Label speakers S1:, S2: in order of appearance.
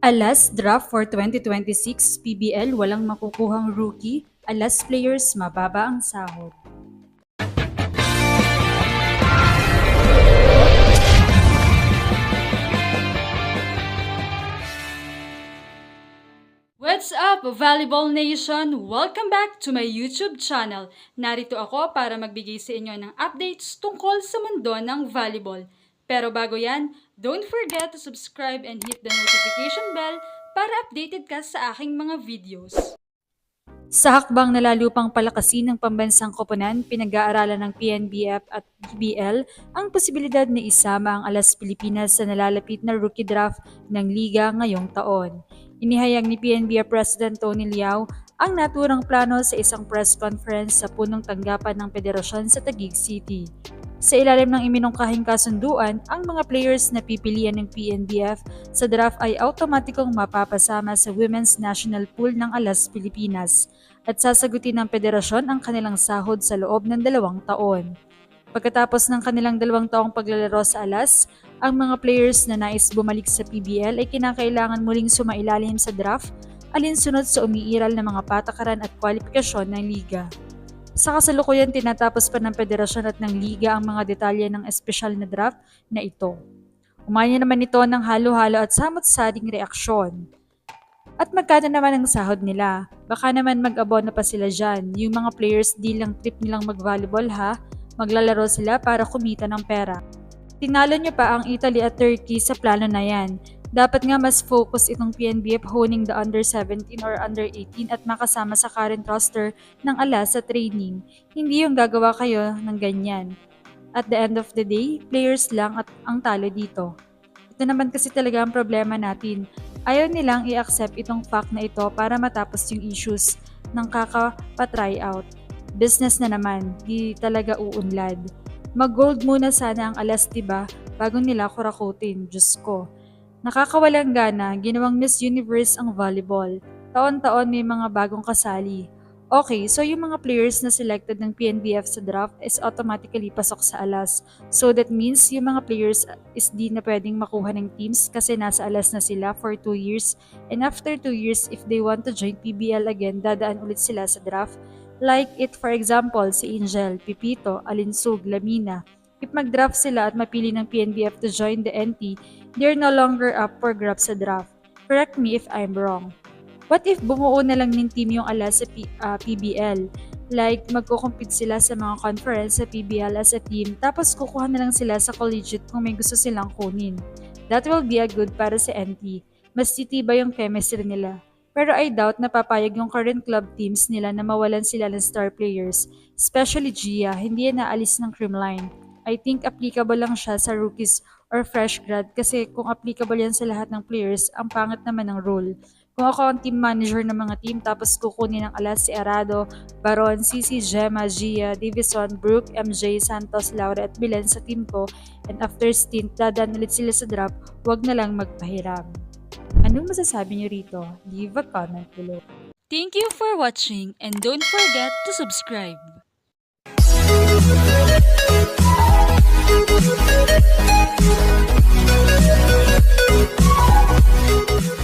S1: Alas draft for 2026 PBL walang makukuhang rookie, alas players mababa ang sahod. What's up, Volleyball Nation? Welcome back to my YouTube channel. Narito ako para magbigay sa inyo ng updates tungkol sa mundo ng volleyball. Pero bago yan, don't forget to subscribe and hit the notification bell para updated ka sa aking mga videos. Sa hakbang na lalo pang palakasin ng pambansang koponan, pinag-aaralan ng PNBF at PBL ang posibilidad na isama ang Alas Pilipinas sa nalalapit na rookie draft ng liga ngayong taon. Inihayag ni PNBF President Tony Liao ang naturang plano sa isang press conference sa punong tanggapan ng federasyon sa Taguig City. Sa ilalim ng iminungkahing kasunduan, ang mga players na pipilian ng PNBF sa draft ay automatikong mapapasama sa Women's National Pool ng Alas Pilipinas at sasagutin ng federasyon ang kanilang sahod sa loob ng 2 taon. Pagkatapos ng kanilang 2 taong paglalaro sa Alas, ang mga players na nais bumalik sa PBL ay kinakailangan muling sumailalim sa draft alinsunod sa umiiral na mga patakaran at kwalifikasyon ng liga. Sa kasalukuyan, tinatapos pa ng federasyon at ng liga ang mga detalye ng espesyal na draft na ito. Umanya naman ito ng halo-halo at samot-saring reaksyon. At magkano naman ang sahod nila? Baka naman mag-abono pa sila dyan. Yung mga players di lang trip nilang mag-volleyball ha, maglalaro sila para kumita ng pera. Tinalo nyo pa ang Italy at Turkey sa plano na yan. Dapat nga mas focus itong PNBF honing the under 17 or under 18 at makasama sa current roster ng Alas sa training. Hindi yung gagawa kayo ng ganyan. At the end of the day, players lang at ang talo dito. Ito naman kasi talaga ang problema natin. Ayaw nilang i-accept itong fact na ito para matapos yung issues ng kakapa-try out. Business na naman, di talaga uunlad. Mag-gold muna sana ang Alas diba bago nila kurakutin, Diyos ko. Nakakawalang gana, ginawang Miss Universe ang volleyball. Taon-taon may mga bagong kasali. Okay, so yung mga players na selected ng PNBF sa draft is automatically pasok sa Alas. So that means yung mga players is di na pwedeng makuha ng teams kasi nasa Alas na sila for 2 years. And after 2 years, if they want to join PBL again, dadaan ulit sila sa draft. Like it for example, si Angel, Pipito, Alinsug, Lamina. If mag-draft sila at mapili ng PNBF to join the NT, they're no longer up for grabs sa draft. Correct me if I'm wrong. What if bumuo na lang ng team yung Alas sa PBL? Like magko-compete sila sa mga conference sa PBL as a team tapos kukuha na lang sila sa collegiate kung may gusto silang kunin. That will be a good para sa NT. Mas titibay yung chemistry nila. Pero I doubt na papayag yung current club teams nila na mawalan sila ng star players. Especially Gia, hindi yan naalis ng creamline. I think applicable lang siya sa rookies or fresh grad kasi kung applicable yan sa lahat ng players, ang pangit naman ng role. Kung ako ang team manager ng mga team tapos kukunin ng Alas si Arado, Baron, Cici, Gemma, Gia, Davison, Brooke, MJ, Santos, Laura at Belen sa team ko and after stint dadaan ulit sila sa draft, wag na lang magpahiram. Anong masasabi niyo rito? Leave a comment below.
S2: Thank you for watching and don't forget to subscribe.
S3: Thank you.